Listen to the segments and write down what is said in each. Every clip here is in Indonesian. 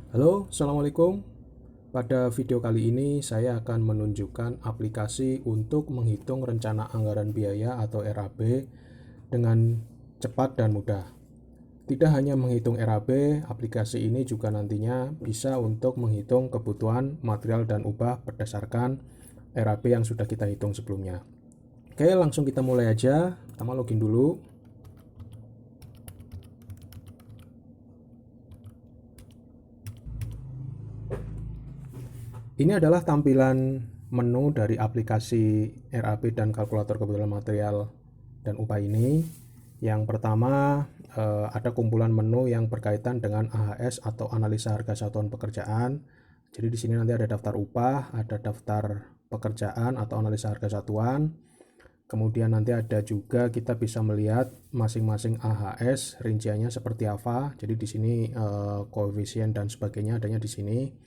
Halo, Assalamualaikum. Pada video kali ini saya akan menunjukkan aplikasi untuk menghitung rencana anggaran biaya atau RAB dengan cepat dan mudah. Tidak hanya menghitung RAB, aplikasi ini juga nantinya bisa untuk menghitung kebutuhan material dan upah berdasarkan RAB yang sudah kita hitung sebelumnya. Oke, langsung kita mulai aja. Pertama login dulu. Ini adalah tampilan menu dari aplikasi RAB dan kalkulator kebutuhan material dan upah ini. Yang pertama ada kumpulan menu yang berkaitan dengan AHS atau analisa harga satuan pekerjaan. Jadi di sini nanti ada daftar upah, ada daftar pekerjaan atau analisa harga satuan. Kemudian nanti ada juga kita bisa melihat masing-masing AHS rinciannya seperti apa. Jadi di sini koefisien dan sebagainya adanya di sini.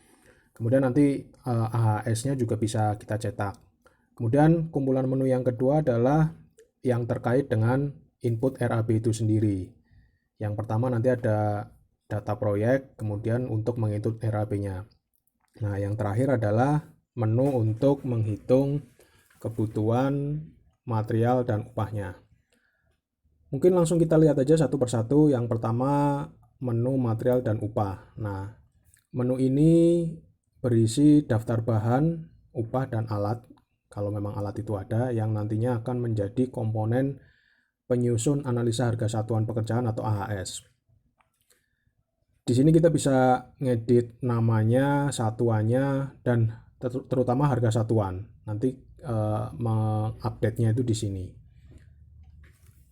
Kemudian nanti AHS-nya juga bisa kita cetak. Kemudian kumpulan menu yang kedua adalah yang terkait dengan input RAB itu sendiri. Yang pertama nanti ada data proyek, kemudian untuk menginput RAB-nya. Nah, yang terakhir adalah menu untuk menghitung kebutuhan material dan upahnya. Mungkin langsung kita lihat aja satu persatu. Yang pertama menu material dan upah. Nah, menu ini berisi daftar bahan, upah, dan alat. Kalau memang alat itu ada, yang nantinya akan menjadi komponen penyusun analisa harga satuan pekerjaan atau AHS. Di sini kita bisa ngedit namanya, satuannya, dan terutama harga satuan. Nanti mengupdate-nya itu di sini.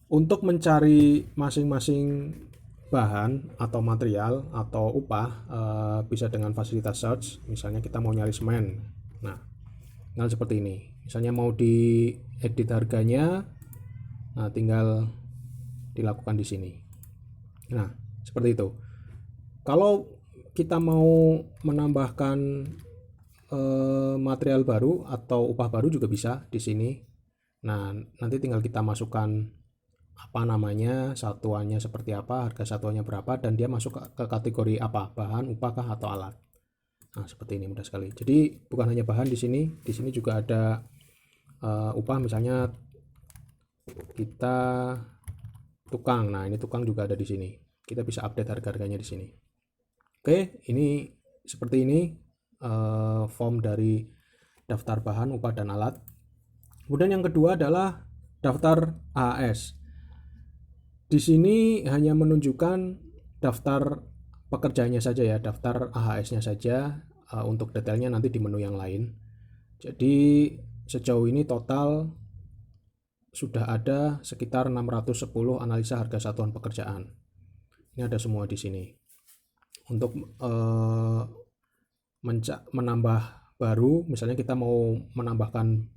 Untuk mencari masing-masing bahan atau material atau upah bisa dengan fasilitas search. Misalnya kita mau nyari semen, nah seperti ini. Misalnya mau diedit harganya, nah tinggal dilakukan di sini. Nah seperti itu. Kalau kita mau menambahkan material baru atau upah baru juga bisa di sini. Nah nanti tinggal kita masukkan apa namanya, satuannya seperti apa, harga satuannya berapa, dan dia masuk ke kategori apa, bahan, upah kah, atau alat. Nah seperti ini, mudah sekali. Jadi bukan hanya bahan di sini juga ada upah. Misalnya kita tukang, nah ini tukang juga ada di sini. Kita bisa update harga-harganya di sini. Oke, ini seperti ini form dari daftar bahan, upah, dan alat. Kemudian yang kedua adalah daftar AHS. Di sini hanya menunjukkan daftar pekerjaannya saja ya, daftar AHS-nya saja. Untuk detailnya nanti di menu yang lain. Jadi sejauh ini total sudah ada sekitar 610 analisa harga satuan pekerjaan. Ini ada semua di sini. Untuk menambah baru, misalnya kita mau menambahkan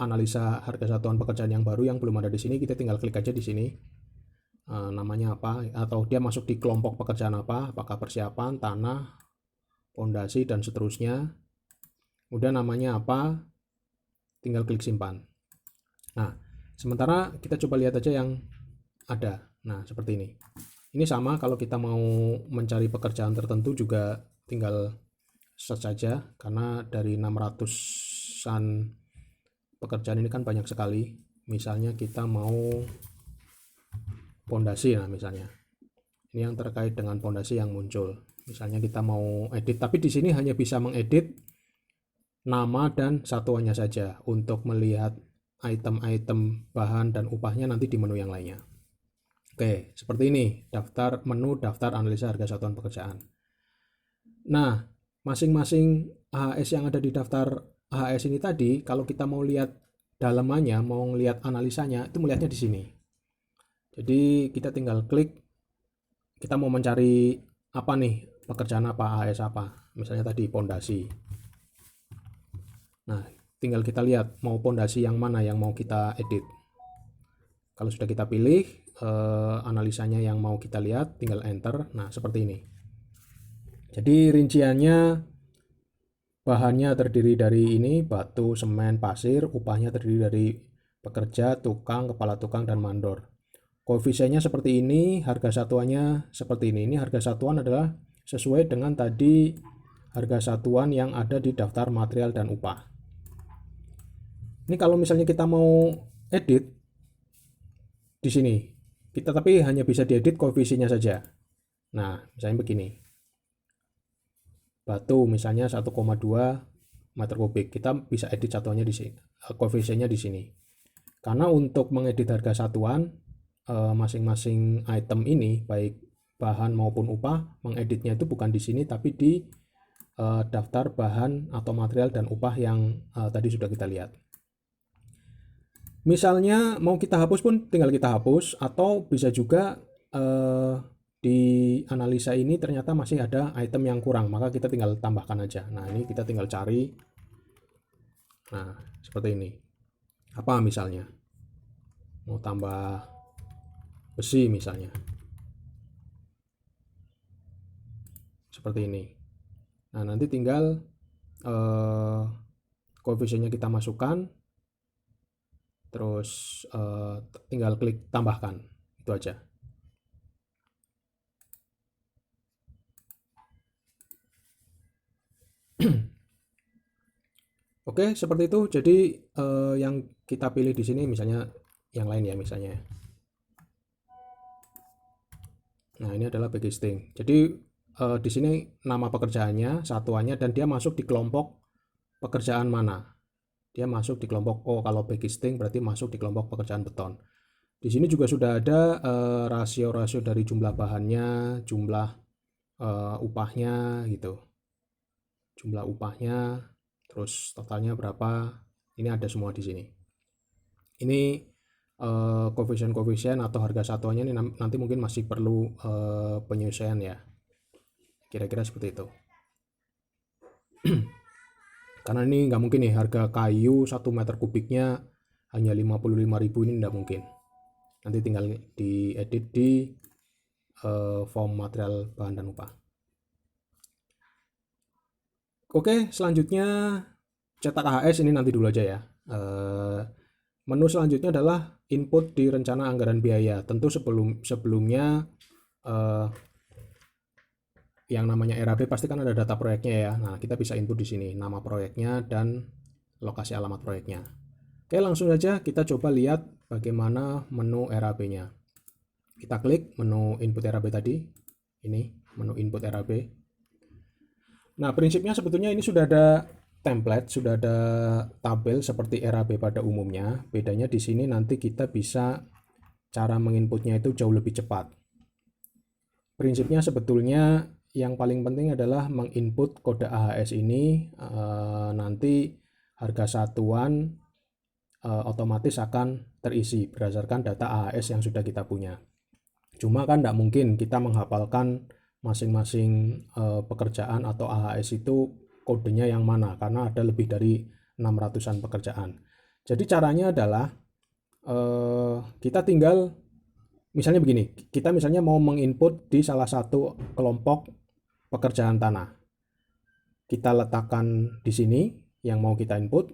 analisa harga satuan pekerjaan yang baru yang belum ada di sini, kita tinggal klik aja di sini. Namanya apa, atau dia masuk di kelompok pekerjaan apa, apakah persiapan, tanah, pondasi, dan seterusnya. Kemudian namanya apa, tinggal klik simpan. Nah sementara kita coba lihat aja yang ada. Nah seperti ini. Ini sama kalau kita mau mencari pekerjaan tertentu juga tinggal search saja, karena dari 600-an pekerjaan ini kan banyak sekali. Misalnya kita mau pondasi, nah misalnya ini yang terkait dengan pondasi yang muncul. Misalnya kita mau edit, tapi di sini hanya bisa mengedit nama dan satuannya saja. Untuk melihat item-item bahan dan upahnya nanti di menu yang lainnya. Oke, seperti ini daftar menu daftar analisa harga satuan pekerjaan. Nah masing-masing AHS yang ada di daftar AHS ini tadi, kalau kita mau lihat dalamannya, mau lihat analisanya, itu melihatnya di sini. Jadi kita tinggal klik, kita mau mencari apa nih, pekerjaan apa, AHS apa, misalnya tadi pondasi. Nah tinggal kita lihat mau pondasi yang mana yang mau kita edit. Kalau sudah kita pilih analisanya yang mau kita lihat, tinggal enter. Nah seperti ini. Jadi rinciannya, bahannya terdiri dari ini, batu, semen, pasir. Upahnya terdiri dari pekerja, tukang, kepala tukang, dan mandor. Koefisiennya seperti ini, harga satuannya seperti ini. Ini harga satuan adalah sesuai dengan tadi harga satuan yang ada di daftar material dan upah. Ini kalau misalnya kita mau edit di sini, kita tapi hanya bisa diedit koefisiennya saja. Nah, misalnya begini. Batu misalnya 1,2 meter kubik. Kita bisa edit satuannya di sini, koefisiennya di sini. Karena untuk mengedit harga satuan masing-masing item ini, baik bahan maupun upah, mengeditnya itu bukan di sini tapi di daftar bahan atau material dan upah yang tadi sudah kita lihat. Misalnya mau kita hapus pun tinggal kita hapus, atau bisa juga di analisa ini ternyata masih ada item yang kurang, maka kita tinggal tambahkan aja. Nah, ini kita tinggal cari. Nah, seperti ini. Apa misalnya? Mau tambah besi misalnya. Seperti ini. Nah, nanti tinggal koefisiennya kita masukkan, terus tinggal klik tambahkan. Itu aja. Oke, seperti itu. Jadi yang kita pilih di sini misalnya yang lain ya misalnya. Nah, ini adalah backcasting. Jadi di sini nama pekerjaannya, satuannya, dan dia masuk di kelompok pekerjaan mana. Dia masuk di kelompok, oh kalau backcasting berarti masuk di kelompok pekerjaan beton. Di sini juga sudah ada rasio-rasio dari jumlah bahannya, jumlah upahnya gitu. Jumlah upahnya, terus totalnya berapa. Ini ada semua di sini. Ini koefisien atau harga satuannya ini nanti mungkin masih perlu penyesuaian ya. Kira-kira seperti itu. Karena ini nggak mungkin nih harga kayu 1 meter kubiknya hanya 55.000, ini nggak mungkin. Nanti tinggal diedit di form material bahan dan upah. Oke, selanjutnya cetak AHS ini nanti dulu aja ya. Menu selanjutnya adalah input di rencana anggaran biaya. Tentu sebelumnya yang namanya RAB pasti kan ada data proyeknya ya. Nah, kita bisa input di sini nama proyeknya dan lokasi alamat proyeknya. Oke, langsung saja kita coba lihat bagaimana menu RAB-nya. Kita klik menu input RAB tadi. Ini menu input RAB. Nah, prinsipnya sebetulnya ini sudah ada template, sudah ada tabel seperti RAB pada umumnya. Bedanya di sini nanti kita bisa cara menginputnya itu jauh lebih cepat. Prinsipnya sebetulnya yang paling penting adalah menginput kode AHS ini, nanti harga satuan otomatis akan terisi berdasarkan data AHS yang sudah kita punya. Cuma kan tidak mungkin kita menghafalkan masing-masing pekerjaan atau AHS itu kodenya yang mana, karena ada lebih dari 600-an pekerjaan. Jadi caranya adalah kita tinggal misalnya begini, kita misalnya mau menginput di salah satu kelompok pekerjaan tanah. Kita letakkan di sini yang mau kita input.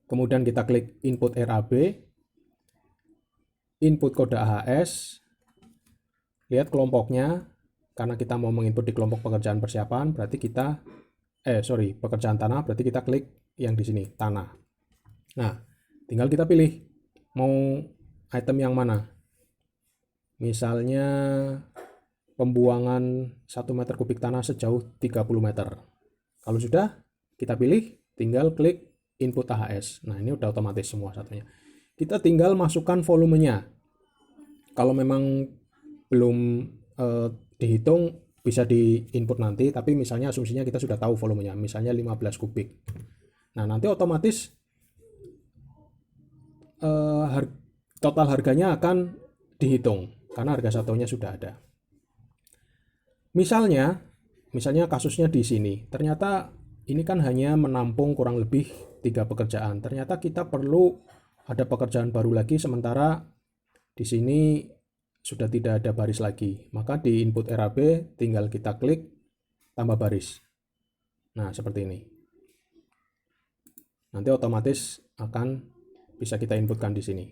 Kemudian kita klik input RAB, input kode AHS. Lihat kelompoknya, karena kita mau menginput di kelompok pekerjaan persiapan, berarti kita pekerjaan tanah, berarti kita klik yang di sini, tanah. Nah, tinggal kita pilih mau item yang mana. Misalnya pembuangan 1 meter kubik tanah sejauh 30 meter. Kalau sudah, kita pilih, tinggal klik input AHS. Nah, ini udah otomatis semua satunya. Kita tinggal masukkan volumenya. Kalau memang belum dihitung, bisa di input nanti, tapi misalnya asumsinya kita sudah tahu volumenya, misalnya 15 kubik. Nah, nanti otomatis total harganya akan dihitung karena harga satuannya sudah ada. Misalnya kasusnya di sini, ternyata ini kan hanya menampung kurang lebih 3 pekerjaan. Ternyata kita perlu ada pekerjaan baru lagi, sementara di sini sudah tidak ada baris lagi. Maka di input RAB tinggal kita klik tambah baris. Nah, seperti ini. Nanti otomatis akan bisa kita inputkan di sini.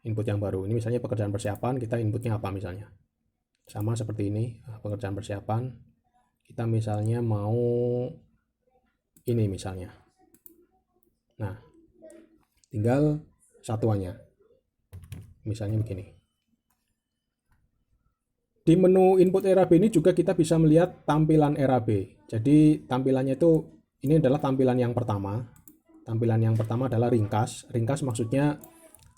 Input yang baru. Ini misalnya pekerjaan persiapan, kita inputnya apa misalnya. Sama seperti ini, pekerjaan persiapan. Kita misalnya mau ini misalnya. Nah, tinggal satuannya. Misalnya begini. Di menu input RAB ini juga kita bisa melihat tampilan RAB. Jadi tampilannya itu, ini adalah tampilan yang pertama. Tampilan yang pertama adalah ringkas. Ringkas maksudnya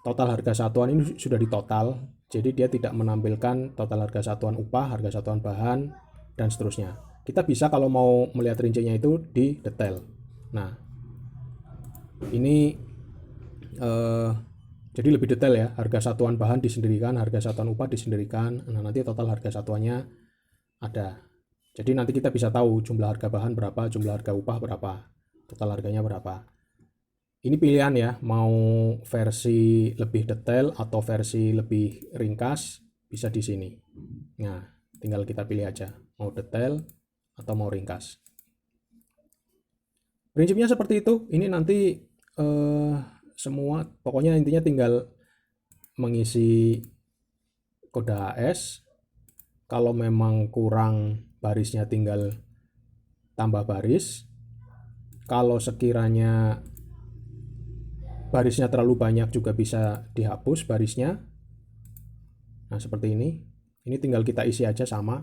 total harga satuan ini sudah ditotal. Jadi dia tidak menampilkan total harga satuan upah, harga satuan bahan, dan seterusnya. Kita bisa kalau mau melihat rincinya itu di detail. Nah, ini jadi lebih detail ya, harga satuan bahan disendirikan, harga satuan upah disendirikan. Nah, nanti total harga satuannya ada. Jadi nanti kita bisa tahu jumlah harga bahan berapa, jumlah harga upah berapa, total harganya berapa. Ini pilihan ya, mau versi lebih detail atau versi lebih ringkas, bisa di sini. Nah, tinggal kita pilih aja, mau detail atau mau ringkas. Prinsipnya seperti itu. Ini nanti semua, pokoknya intinya tinggal mengisi kode HS. Kalau memang kurang barisnya tinggal tambah baris. Kalau sekiranya barisnya terlalu banyak juga bisa dihapus barisnya. Nah, seperti ini. Ini tinggal kita isi aja sama.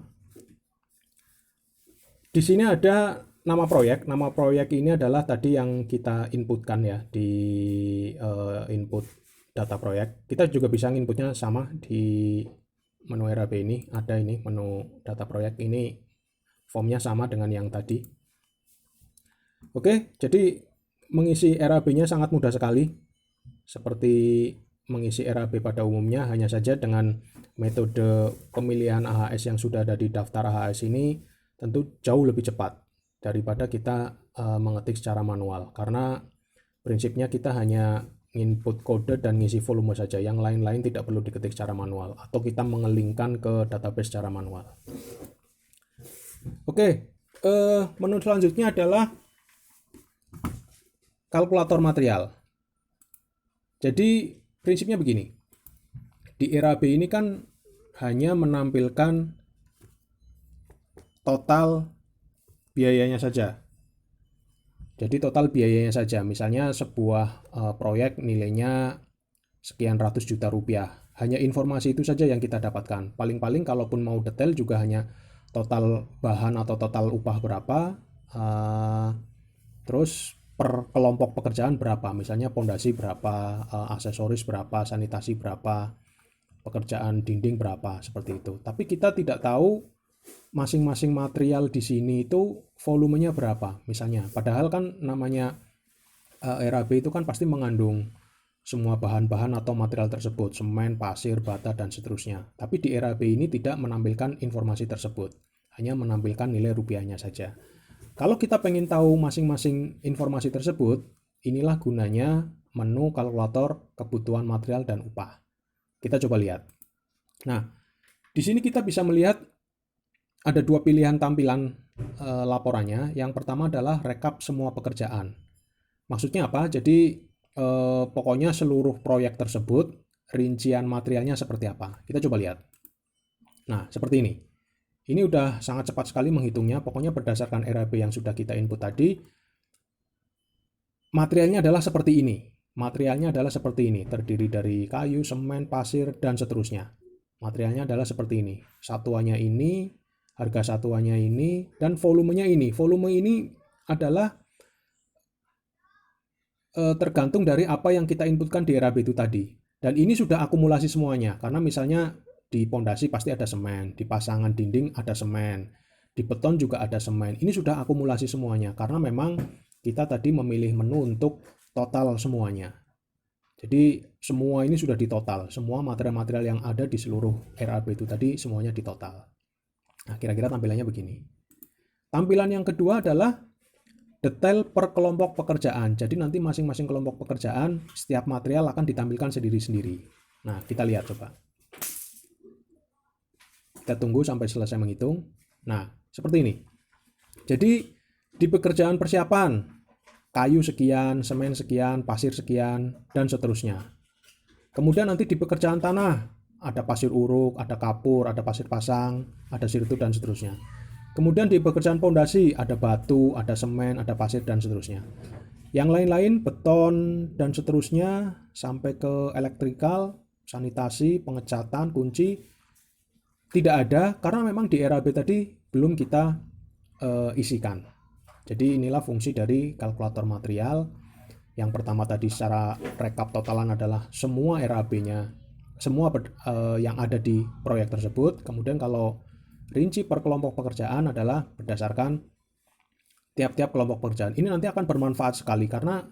Di sini ada nama proyek. Nama proyek ini adalah tadi yang kita inputkan ya di input data proyek. Kita juga bisa inputnya sama di menu RAB ini. Ada ini menu data proyek ini, formnya sama dengan yang tadi. Oke, jadi mengisi RAB-nya sangat mudah sekali. Seperti mengisi RAB pada umumnya, hanya saja dengan metode pemilihan AHS yang sudah ada di daftar AHS ini tentu jauh lebih cepat daripada kita mengetik secara manual, karena prinsipnya kita hanya input kode dan ngisi volume saja, yang lain-lain tidak perlu diketik secara manual atau kita mengelingkan ke database secara manual. Oke, menu selanjutnya adalah kalkulator material. Jadi prinsipnya begini, di RAB ini kan hanya menampilkan total biayanya saja. Jadi total biayanya saja, misalnya sebuah proyek nilainya sekian ratus juta rupiah. Hanya informasi itu saja yang kita dapatkan. Paling-paling kalaupun mau detail juga hanya total bahan atau total upah berapa, terus per kelompok pekerjaan berapa, misalnya pondasi berapa, aksesoris berapa, sanitasi berapa, pekerjaan dinding berapa, seperti itu. Tapi kita tidak tahu masing-masing material di sini itu volumenya berapa misalnya. Padahal kan namanya RAB itu kan pasti mengandung semua bahan-bahan atau material tersebut, semen, pasir, bata, dan seterusnya. Tapi di RAB ini tidak menampilkan informasi tersebut, hanya menampilkan nilai rupiahnya saja. Kalau kita pengen tahu masing-masing informasi tersebut, inilah gunanya menu kalkulator kebutuhan material dan upah. Kita coba lihat. Nah, di sini kita bisa melihat ada dua pilihan tampilan laporannya. Yang pertama adalah rekap semua pekerjaan. Maksudnya apa? Jadi pokoknya seluruh proyek tersebut, rincian materialnya seperti apa. Kita coba lihat. Nah, seperti ini. Ini udah sangat cepat sekali menghitungnya. Pokoknya berdasarkan RAB yang sudah kita input tadi, materialnya adalah seperti ini. Materialnya adalah seperti ini. Terdiri dari kayu, semen, pasir, dan seterusnya. Materialnya adalah seperti ini. Satuannya ini, harga satuannya ini, dan volumenya ini. Volume ini adalah tergantung dari apa yang kita inputkan di RAB itu tadi. Dan ini sudah akumulasi semuanya, karena misalnya di pondasi pasti ada semen, di pasangan dinding ada semen, di beton juga ada semen. Ini sudah akumulasi semuanya, karena memang kita tadi memilih menu untuk total semuanya. Jadi semua ini sudah ditotal, semua material-material yang ada di seluruh RAB itu tadi semuanya ditotal. Nah, kira-kira tampilannya begini. Tampilan yang kedua adalah detail per kelompok pekerjaan. Jadi nanti masing-masing kelompok pekerjaan, setiap material akan ditampilkan sendiri-sendiri. Nah, kita lihat coba. Kita tunggu sampai selesai menghitung. Nah, seperti ini. Jadi di pekerjaan persiapan, kayu sekian, semen sekian, pasir sekian, dan seterusnya. Kemudian nanti di pekerjaan tanah, ada pasir uruk, ada kapur, ada pasir pasang, ada sirtu, dan seterusnya. Kemudian di pekerjaan pondasi ada batu, ada semen, ada pasir dan seterusnya. Yang lain-lain beton dan seterusnya sampai ke elektrikal, sanitasi, pengecatan, kunci tidak ada karena memang di RAB tadi belum kita isikan. Jadi inilah fungsi dari kalkulator material. Yang pertama tadi secara rekap totalan adalah semua RAB-nya, semua yang ada di proyek tersebut. Kemudian kalau rinci per kelompok pekerjaan adalah berdasarkan tiap-tiap kelompok pekerjaan. Ini nanti akan bermanfaat sekali karena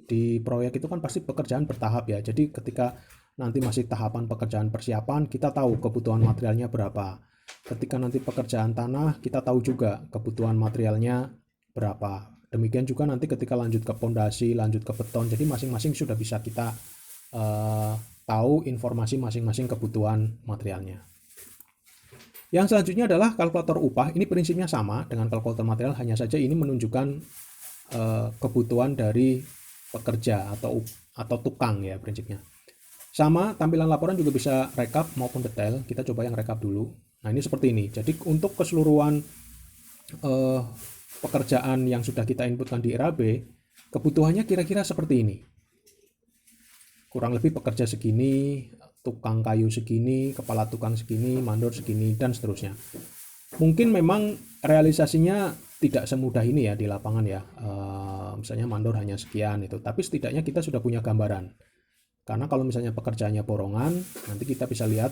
di proyek itu kan pasti pekerjaan bertahap ya. Jadi ketika nanti masih tahapan pekerjaan persiapan, kita tahu kebutuhan materialnya berapa. Ketika nanti pekerjaan tanah, kita tahu juga kebutuhan materialnya berapa. Demikian juga nanti ketika lanjut ke pondasi, lanjut ke beton. Jadi masing-masing sudah bisa kita tahu informasi masing-masing kebutuhan materialnya. Yang selanjutnya adalah kalkulator upah. Ini prinsipnya sama dengan kalkulator material, hanya saja ini menunjukkan kebutuhan dari pekerja atau tukang ya prinsipnya. Sama, tampilan laporan juga bisa rekap maupun detail. Kita coba yang rekap dulu. Nah, ini seperti ini. Jadi untuk keseluruhan pekerjaan yang sudah kita inputkan di RAB, kebutuhannya kira-kira seperti ini. Kurang lebih pekerja segini, tukang kayu segini, kepala tukang segini, mandor segini, dan seterusnya. Mungkin memang realisasinya tidak semudah ini ya di lapangan ya. Misalnya mandor hanya sekian itu, tapi setidaknya kita sudah punya gambaran. Karena kalau misalnya pekerjaannya borongan, nanti kita bisa lihat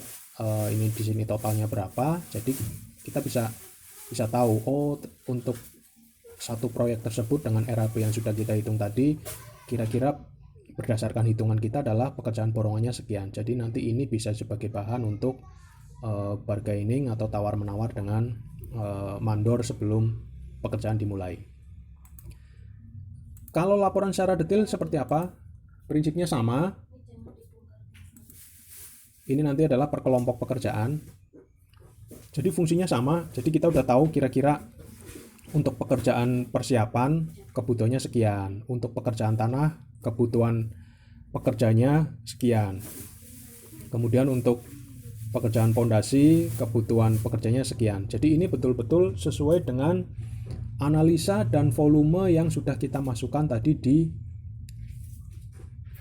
ini di sini totalnya berapa. Jadi kita bisa tahu, oh untuk satu proyek tersebut dengan RAB yang sudah kita hitung tadi, kira-kira berdasarkan hitungan kita adalah pekerjaan borongannya sekian. Jadi nanti ini bisa sebagai bahan untuk bargaining atau tawar-menawar dengan mandor sebelum pekerjaan dimulai. Kalau laporan secara detail seperti apa? Prinsipnya sama. Ini nanti adalah per kelompok pekerjaan. Jadi fungsinya sama. Jadi kita udah tahu kira-kira untuk pekerjaan persiapan kebutuhannya sekian. Untuk pekerjaan tanah kebutuhan pekerjanya sekian. Kemudian untuk pekerjaan pondasi kebutuhan pekerjanya sekian. Jadi ini betul-betul sesuai dengan analisa dan volume yang sudah kita masukkan tadi di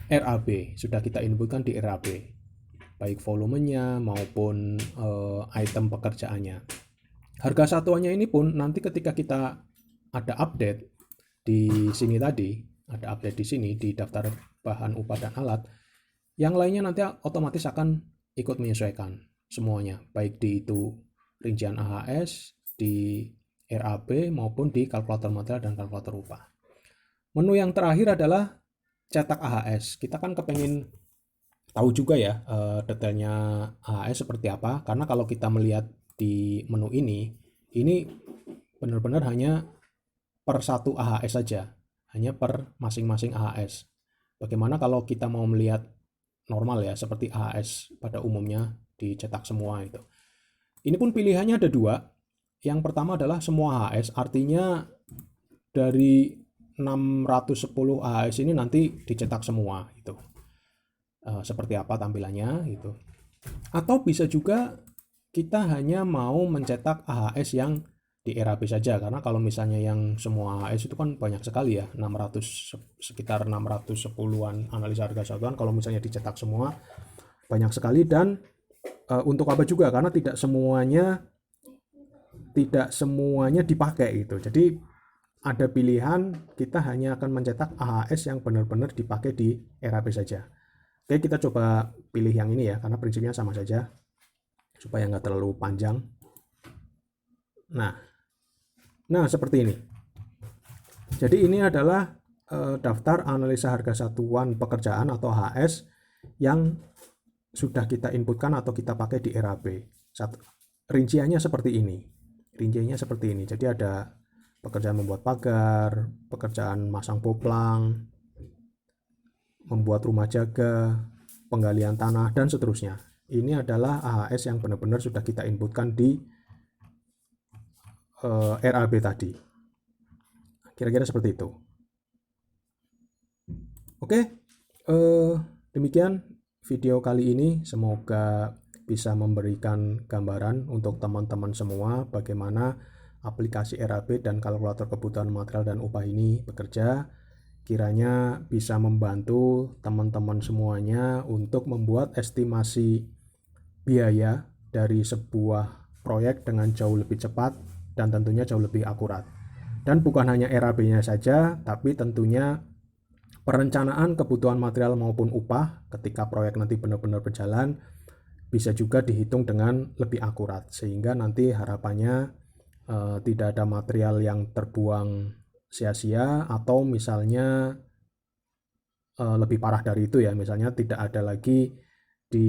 RAB. Sudah kita inputkan di RAB. Baik volumenya maupun item pekerjaannya. Harga satuannya ini pun nanti ketika kita ada update di sini tadi, ada update di sini di daftar bahan upah dan alat, yang lainnya nanti otomatis akan ikut menyesuaikan semuanya, baik di itu rincian AHS, di RAB maupun di kalkulator material dan kalkulator upah. Menu yang terakhir adalah cetak AHS. Kita kan kepengen tahu juga ya detailnya AHS seperti apa, karena kalau kita melihat di menu ini benar-benar hanya per satu AHS saja, hanya per masing-masing AHS. Bagaimana kalau kita mau melihat normal ya, seperti AHS pada umumnya dicetak semua itu. Ini pun pilihannya ada dua. Yang pertama adalah semua AHS, artinya dari 610 AHS ini nanti dicetak semua itu. Seperti apa tampilannya itu. Atau bisa juga kita hanya mau mencetak AHS yang di RAB saja, karena kalau misalnya yang semua AHS itu kan banyak sekali ya, sekitar 610-an analisa harga satuan. Kalau misalnya dicetak semua banyak sekali, dan untuk apa juga, karena tidak semuanya dipakai gitu. Jadi ada pilihan kita hanya akan mencetak AHS yang benar-benar dipakai di RAB saja. Oke, kita coba pilih yang ini ya, karena prinsipnya sama saja supaya nggak terlalu panjang. Nah seperti ini. Jadi ini adalah daftar analisa harga satuan pekerjaan atau HS yang sudah kita inputkan atau kita pakai di RAB. Rinciannya seperti ini. Jadi ada pekerjaan membuat pagar, pekerjaan masang poplang, membuat rumah jaga, penggalian tanah, dan seterusnya. Ini adalah AHS yang benar-benar sudah kita inputkan di RAB tadi. Kira-kira seperti itu. Oke, demikian video kali ini. Semoga bisa memberikan gambaran untuk teman-teman semua bagaimana aplikasi RAP dan kalkulator kebutuhan material dan upah ini bekerja. Kiranya bisa membantu teman-teman semuanya untuk membuat estimasi biaya dari sebuah proyek dengan jauh lebih cepat dan tentunya jauh lebih akurat. Dan bukan hanya RAP-nya saja, tapi tentunya perencanaan kebutuhan material maupun upah ketika proyek nanti benar-benar berjalan bisa juga dihitung dengan lebih akurat, sehingga nanti harapannya tidak ada material yang terbuang sia-sia, atau misalnya lebih parah dari itu ya, misalnya tidak ada lagi di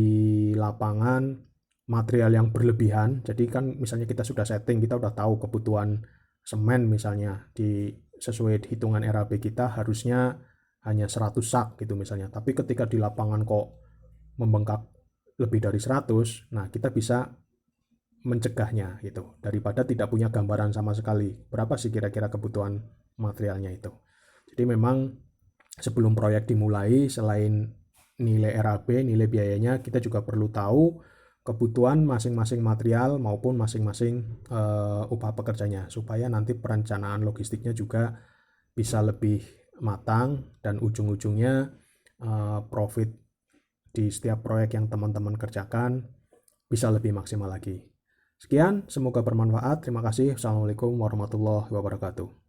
lapangan material yang berlebihan. Jadi kan misalnya kita sudah setting, kita udah tahu kebutuhan semen misalnya sesuai hitungan RAP kita harusnya hanya 100 sak gitu misalnya, tapi ketika di lapangan kok membengkak lebih dari 100, nah kita bisa mencegahnya gitu, daripada tidak punya gambaran sama sekali berapa sih kira-kira kebutuhan materialnya itu. Jadi memang sebelum proyek dimulai, selain nilai RAP, nilai biayanya, kita juga perlu tahu kebutuhan masing-masing material maupun masing-masing upah pekerjanya, supaya nanti perencanaan logistiknya juga bisa lebih matang dan ujung-ujungnya profit di setiap proyek yang teman-teman kerjakan bisa lebih maksimal lagi. Sekian, semoga bermanfaat. Terima kasih. Assalamualaikum warahmatullahi wabarakatuh.